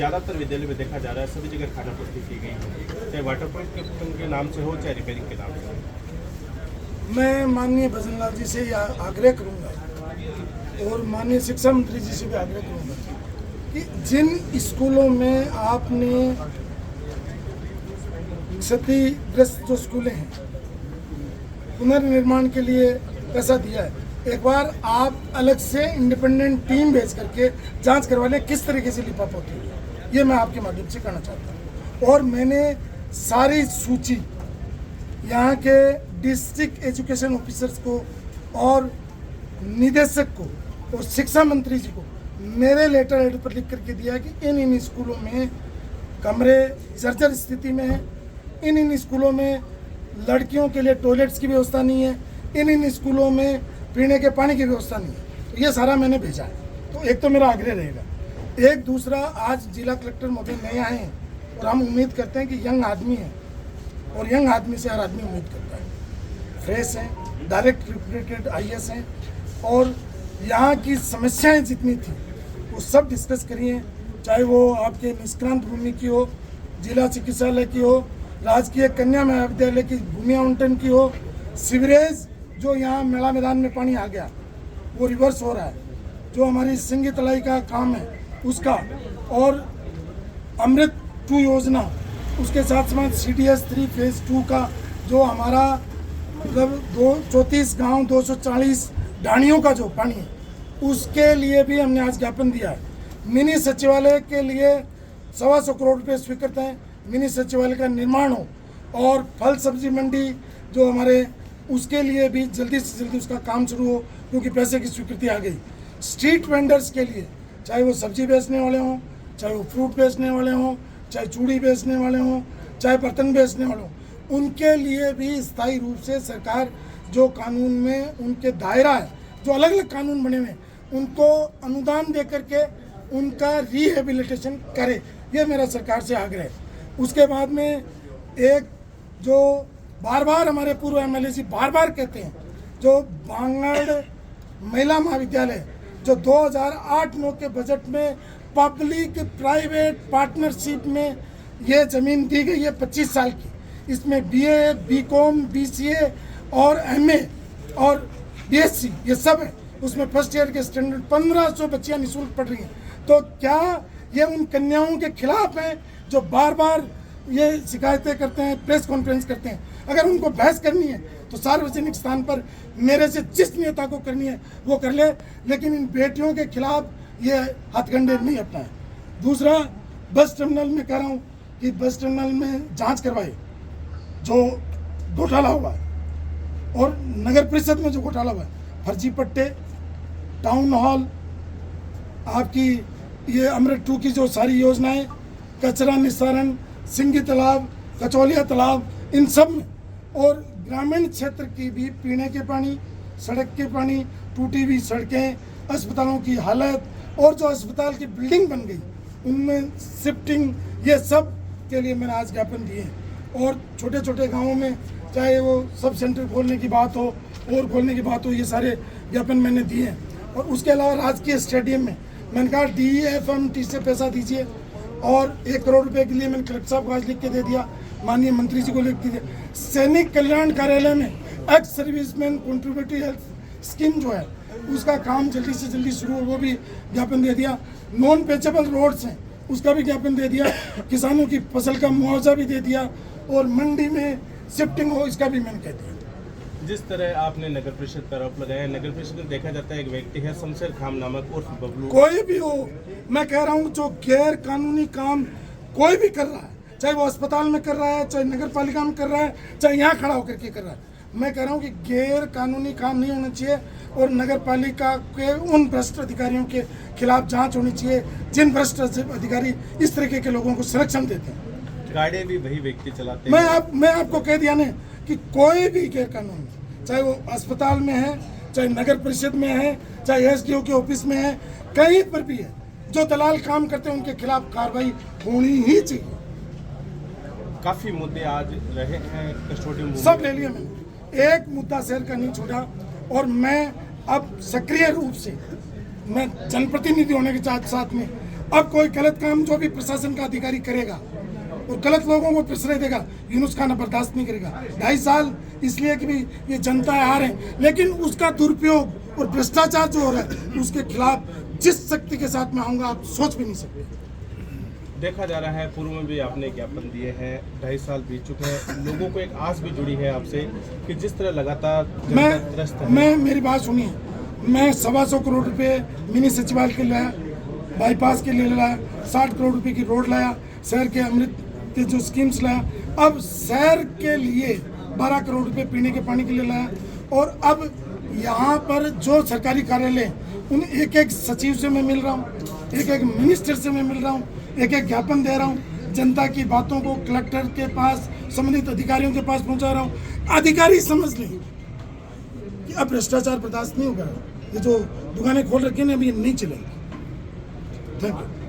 ज़्यादातर विद्यालय में देखा जा रहा है सभी जगह खाना पूर्ति की गई है, चाहे वाटर पॉइंट के नाम से हो चाहे रिपेयरिंग के नाम से हो। मैं माननीय भजन लाल जी से आग्रह करूंगा और माननीय शिक्षा मंत्री जी से भी आग्रह करूंगा कि जिन स्कूलों में आपने क्षतिग्रस्त जो स्कूलें हैं पुनर्निर्माण के लिए पैसा दिया है, एक बार आप अलग से इंडिपेंडेंट टीम भेज करके जांच करवा लें किस तरीके से लिपाप होती है। ये मैं आपके माध्यम से कहना चाहता हूँ। और मैंने सारी सूची यहाँ के डिस्ट्रिक्ट एजुकेशन ऑफिसर्स को और निदेशक को और शिक्षा मंत्री जी को मेरे लेटर हेड पर लिख करके दिया कि इन स्कूलों में कमरे जर्जर स्थिति में है, इन स्कूलों में लड़कियों के लिए टॉयलेट्स की व्यवस्था नहीं है, इन स्कूलों में पीने के पानी की व्यवस्था नहीं है। तो ये सारा मैंने भेजा है। तो एक तो मेरा आग्रह रहेगा। एक दूसरा, आज जिला कलेक्टर महोदय नए आए हैं और हम उम्मीद करते हैं कि यंग आदमी है और यंग आदमी से हर आदमी उम्मीद करता है। फ्रेश हैं, डायरेक्ट रिक्रूटेड IAS हैं और यहाँ की समस्याएं जितनी थी वो सब डिस्कस करिए, चाहे वो आपके निष्क्रांत भूमि की हो, जिला चिकित्सालय की हो, राजकीय कन्या महाविद्यालय की भूमि आवंटन की हो, सीवरेज जो यहाँ मेला मैदान में पानी आ गया वो रिवर्स हो रहा है, जो हमारी सिंगी तलाई का काम है उसका, और अमृत 2 योजना, उसके साथ साथ CDS 3 फेज 2 का जो हमारा मतलब 34 गांव 240 ढाणियों का जो पानी है उसके लिए भी हमने आज ज्ञापन दिया है। मिनी सचिवालय के लिए 125 करोड़ रुपये स्वीकृत हैं, मिनी सचिवालय का निर्माण हो, और फल सब्जी मंडी जो हमारे उसके लिए भी जल्दी से जल्दी उसका काम शुरू हो क्योंकि पैसे की स्वीकृति आ गई। स्ट्रीट वेंडर्स के लिए, चाहे वो सब्जी बेचने वाले हों, चाहे वो फ्रूट बेचने वाले हों, चाहे चूड़ी बेचने वाले हों, चाहे बर्तन बेचने वाले हों, उनके लिए भी स्थायी रूप से सरकार जो कानून में उनके दायरा है, जो अलग अलग कानून बने हुए हैं, उनको अनुदान दे करके उनका रिहेबिलिटेशन करे। ये मेरा सरकार से आग्रह है। उसके बाद में एक जो बार बार हमारे पूर्व MLA जी बार बार कहते हैं, जो बांगड़ महिला महाविद्यालय जो 2008-9 के बजट में पब्लिक प्राइवेट पार्टनरशिप में ये ज़मीन दी गई है 25 साल की, इसमें BA, BCom, BCA और MA और BSc ये सब है। उसमें फर्स्ट ईयर के स्टैंडर्ड 1500 बच्चियाँ निःशुल्क पढ़ रही हैं। तो क्या ये उन कन्याओं के खिलाफ हैं जो बार बार ये शिकायतें करते हैं, प्रेस कॉन्फ्रेंस करते हैं? अगर उनको बहस करनी है तो सार्वजनिक स्थान पर मेरे से जिस नेता को करनी है वो कर ले, लेकिन इन बेटियों के खिलाफ ये हथकंडे नहीं अपनाए। दूसरा, बस टर्मिनल में कह रहा हूँ कि बस टर्मिनल में जांच करवाए जो घोटाला हुआ है, और नगर परिषद में जो घोटाला हुआ है, फर्जी पट्टे, टाउन हॉल, आपकी ये अमृत 2 की जो सारी योजनाएं, कचरा निस्तारण, सिंगी तालाब, कचौलिया तालाब, इन सब में, और ग्रामीण क्षेत्र की भी पीने के पानी, सड़क के पानी, टूटी हुई सड़कें, अस्पतालों की हालत, और जो अस्पताल की बिल्डिंग बन गई उनमें शिफ्टिंग, ये सब के लिए मैंने आज ज्ञापन दिए हैं। और छोटे छोटे गाँवों में चाहे वो सब सेंटर खोलने की बात हो और खोलने की बात हो, ये सारे ज्ञापन मैंने दिए हैं। और उसके अलावा राजकीय स्टेडियम में मैंने कहा DEFMT से पैसा दीजिए, और 1 करोड़ रुपए के लिए मैंने कलेक्टर साहब को आज लिख के दे दिया, माननीय मंत्री जी को लिख के दिया। सैनिक कल्याण कार्यालय में ex serviceman contributory health scheme जो है उसका काम जल्दी से जल्दी शुरू हो, वो भी ज्ञापन दे दिया। नॉन पेचेबल रोड्स हैं उसका भी ज्ञापन दे दिया, किसानों की फसल का मुआवजा भी दे दिया, और मंडी में शिफ्टिंग हो इसका भी मैंने कह दिया। जिस तरह आपने नगर परिषद पर आरोप लगाया, नगर परिषद में देखा जाता है एक व्यक्ति है शमशेर खान नामक उर्फ बबलू, कोई भी हो, मैं कह रहा हूँ जो गैर कानूनी काम कोई भी कर रहा है, चाहे वो अस्पताल में कर रहा है, चाहे नगर पालिका में कर रहा है, चाहे यहाँ खड़ा होकर के कर रहा है, मैं कह रहा हूँ कि गैर कानूनी काम नहीं होना चाहिए, और नगर पालिका के उन भ्रष्ट अधिकारियों के खिलाफ जांच होनी चाहिए जिन भ्रष्ट अधिकारी इस तरीके के लोगों को संरक्षण देते हैं। गाड़ी भी वही व्यक्ति चलाते हैं। मैं आपको कह दिया ना कि कोई भी गैर कानूनी, चाहे वो अस्पताल में है, चाहे नगर परिषद में है, चाहे SDO के ऑफिस में है, कहीं पर भी है, जो दलाल काम करते हैं उनके खिलाफ कार्रवाई होनी ही चाहिए। काफी मुद्दे आज रहे हैं, कस्टोडियन सब ले लिया मैंने, एक मुद्दा शहर का नहीं छोड़ा। और मैं अब सक्रिय रूप से, मैं जनप्रतिनिधि होने के साथ साथ में अब कोई गलत काम जो भी प्रशासन का अधिकारी करेगा और गलत लोगों को प्रश्रय देगा, यूनुस खान बर्दाश्त नहीं करेगा। 2.5 साल इसलिए कि भी ये जनता आ रहे हैं, लेकिन उसका दुरुपयोग और भ्रष्टाचार जो हो रहा है उसके खिलाफ जिस शक्ति के साथ मैं आऊँगा आप सोच भी नहीं सकते। देखा जा रहा है पूर्व में भी आपने ज्ञापन दिए हैं, 2.5 साल बीत चुके हैं, लोगों को एक आस भी जुड़ी है आपसे कि जिस तरह लगातार जनता त्रस्त है। मैं मेरी बात सुनिए, मैं 125 करोड़ रुपए मिनी सचिवालय के लाया, बाईपास के लिए लाया, 60 करोड़ रुपए की रोड लाया, शहर के अमृत के जो स्कीम्स लाया, अब शहर के लिए 12 करोड़ रुपए पीने के पानी के लिए लाया, और अब यहाँ पर जो सरकारी कार्यालय उन एक एक सचिव से मैं मिल रहा हूँ, एक एक मिनिस्टर से मैं मिल रहा हूँ, एक एक ज्ञापन दे रहा हूँ, जनता की बातों को कलेक्टर के पास, संबंधित अधिकारियों के पास पहुँचा रहा हूँ। अधिकारी समझ लें कि अब भ्रष्टाचार बर्दाश्त नहीं होगा, ये जो दुकानें खोल रखी हैं अभी नहीं चलेंगी। Thank you.